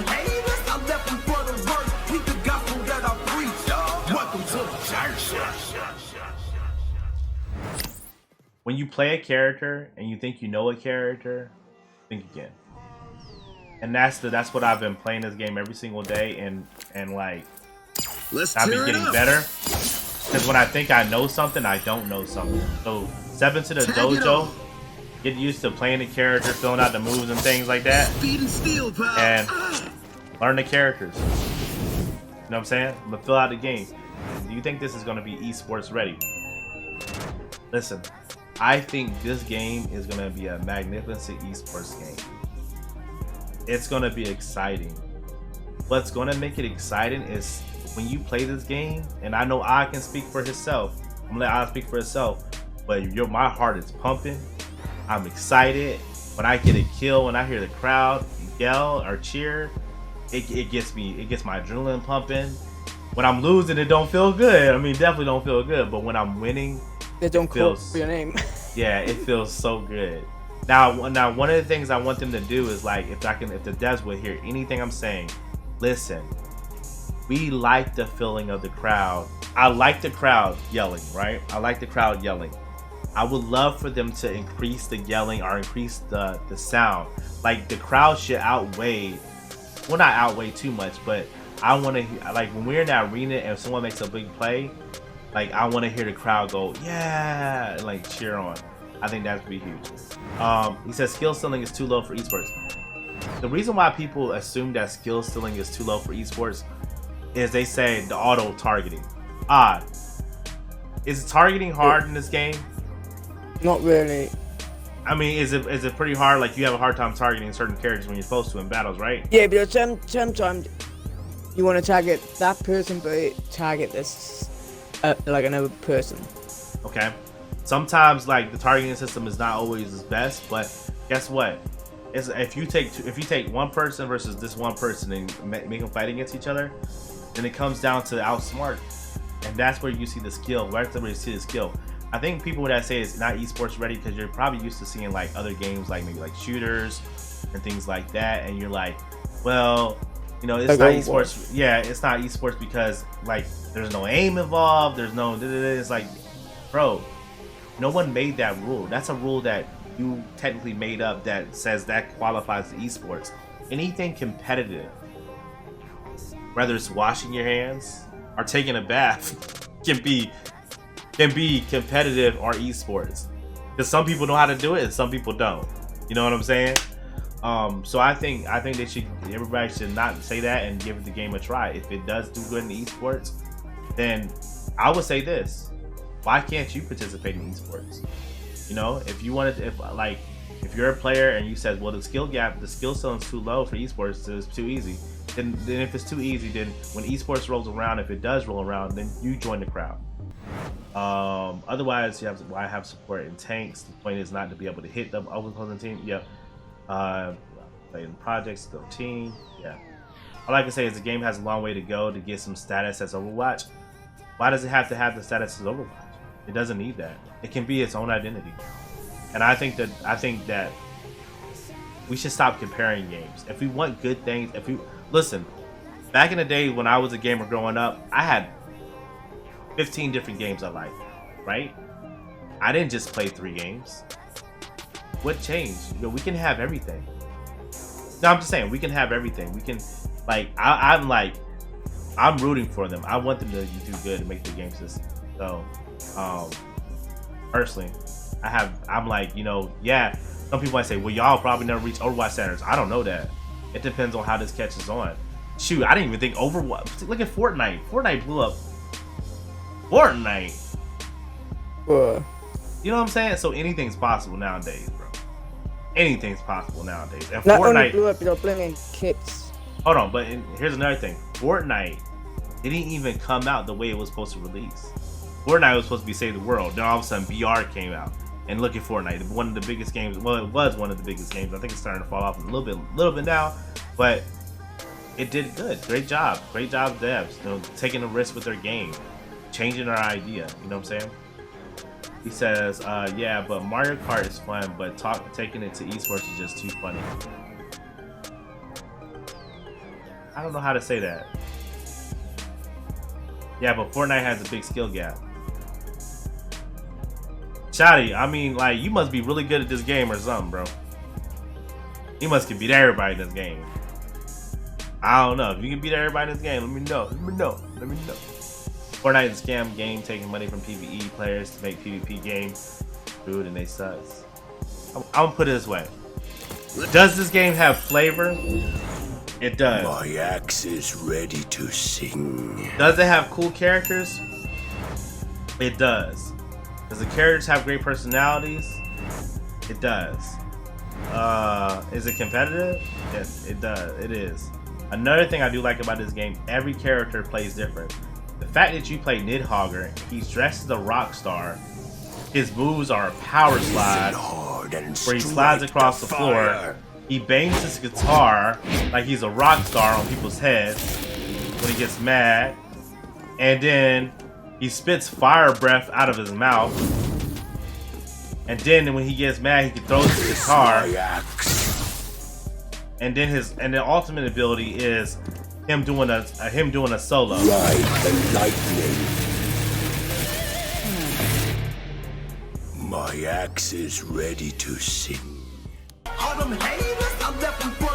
haters, I left them for the work. Keep the gospel that I preach. Welcome to the church. When you play a character and you think you know a character, think again. And that's what I've been playing this game every single day, and like I've been getting better. Because when I think I know something, I don't know something. So step into the dojo, get used to playing the character, filling out the moves and things like that, and learn the characters. You know what I'm saying? I'm gonna fill out the game. Do you think this is gonna be esports ready? Listen, I think this game is gonna be a magnificent esports game. It's gonna be exciting. What's gonna make it exciting is when you play this game, and I know I can speak for himself. I'm gonna let I speak for himself, but my heart is pumping. I'm excited. When I get a kill, when I hear the crowd yell or cheer, it gets my adrenaline pumping. When I'm losing, it don't feel good. I mean, definitely don't feel good. But when I'm winning, they don't call for your name. Yeah, it feels so good. Now, one of the things I want them to do is, like, if the devs would hear anything I'm saying, listen. We like the feeling of the crowd. I like the crowd yelling, right? I like the crowd yelling. I would love for them to increase the yelling or increase the sound. Like, the crowd should outweigh, well, not outweigh too much, but I want to, like, when we're in that arena and someone makes a big play, like, I want to hear the crowd go, yeah, and like cheer on. I think that'd be huge. He says skill ceiling is too low for esports. The reason why people assume that skill ceiling is too low for esports is they say the auto targeting. Odd. Is targeting hard in this game? Not really. I mean, is it pretty hard? Like, you have a hard time targeting certain characters when you're supposed to in battles, right? Yeah, because sometimes you want to target that person, but target this like another person. Okay. Sometimes, like, the targeting system is not always the best, but guess what? If you take one person versus this one person and make them fight against each other, then it comes down to outsmart, and that's where you see the skill. Right, where you see the skill. I think people that say it's not esports ready because you're probably used to seeing like other games, like maybe like shooters and things like that, and you're like, well, you know, it's not esports. Yeah, it's not esports because like there's no aim involved. There's no. It's like, bro, no one made that rule. That's a rule that you technically made up that says that qualifies as esports. Anything competitive, whether it's washing your hands or taking a bath, can be competitive or esports. Because some people know how to do it and some people don't. You know what I'm saying? So I think everybody should not say that and give the game a try. If it does do good in the esports, then I would say this: why can't you participate in esports? You know, if you wanted, if you're a player and you said, well, the skill ceiling's too low for esports, so it's too easy. Then if it's too easy, then when esports rolls around, if it does roll around, then you join the crowd. Otherwise, I have support in tanks. The point is not to be able to hit the opposing team. Yeah. Playing projects, the team. Yeah. All I can say is the game has a long way to go to get some status as Overwatch. Why does it have to have the status as Overwatch? It doesn't need that. It can be its own identity. And I think that we should stop comparing games. If we want good things, listen, back in the day when I was a gamer growing up, I had 15 different games I liked, right? I didn't just play 3 games. What changed? You know, we can have everything. No, I'm just saying, we can have everything. We can, like, I'm rooting for them. I want them to do good and make the game system. So, personally, I'm like, you know, yeah, some people might say, well, y'all probably never reach Overwatch standards. I don't know that. It depends on how this catches on. Shoot, I didn't even think Overwatch. Look at Fortnite. Fortnite blew up. Fortnite. You know what I'm saying? So anything's possible nowadays, bro. Anything's possible nowadays. And not Fortnite only blew up, you're blaming kids. Hold on, but here's another thing. Fortnite didn't even come out the way it was supposed to release. Fortnite was supposed to be save the world. Then all of a sudden, VR came out, and look at Fortnite, one of the biggest games. Well, it was one of the biggest games. I think it's starting to fall off a little bit now, but it did good. Great job, devs. You know, taking a risk with their game, changing our idea. You know what I'm saying? He says, yeah, but Mario Kart is fun, but taking it to esports is just too funny. I don't know how to say that. Yeah, but Fortnite has a big skill gap. Shotty, I mean, like, you must be really good at this game or something, bro. You must can beat everybody in this game. I don't know. If you can beat everybody in this game, let me know. Let me know. Let me know. Fortnite is a scam game taking money from PvE players to make PvP games. Dude, and they suck. I'm gonna put it this way. Does this game have flavor? It does. My axe is ready to sing. Does it have cool characters? It does. Does the characters have great personalities? It does. Is it competitive? Yes, it does. It is. Another thing I do like about this game, every character plays different. The fact that you play Nidhogger, he's dressed as a rock star. His moves are a power slide, where he slides across the floor. He bangs his guitar like he's a rock star on people's heads when he gets mad. And then he spits fire breath out of his mouth. And then when he gets mad, he can throw his guitar. And then the ultimate ability is him doing a solo. Ride the lightning. My axe is ready to sing. All them haters, I left them for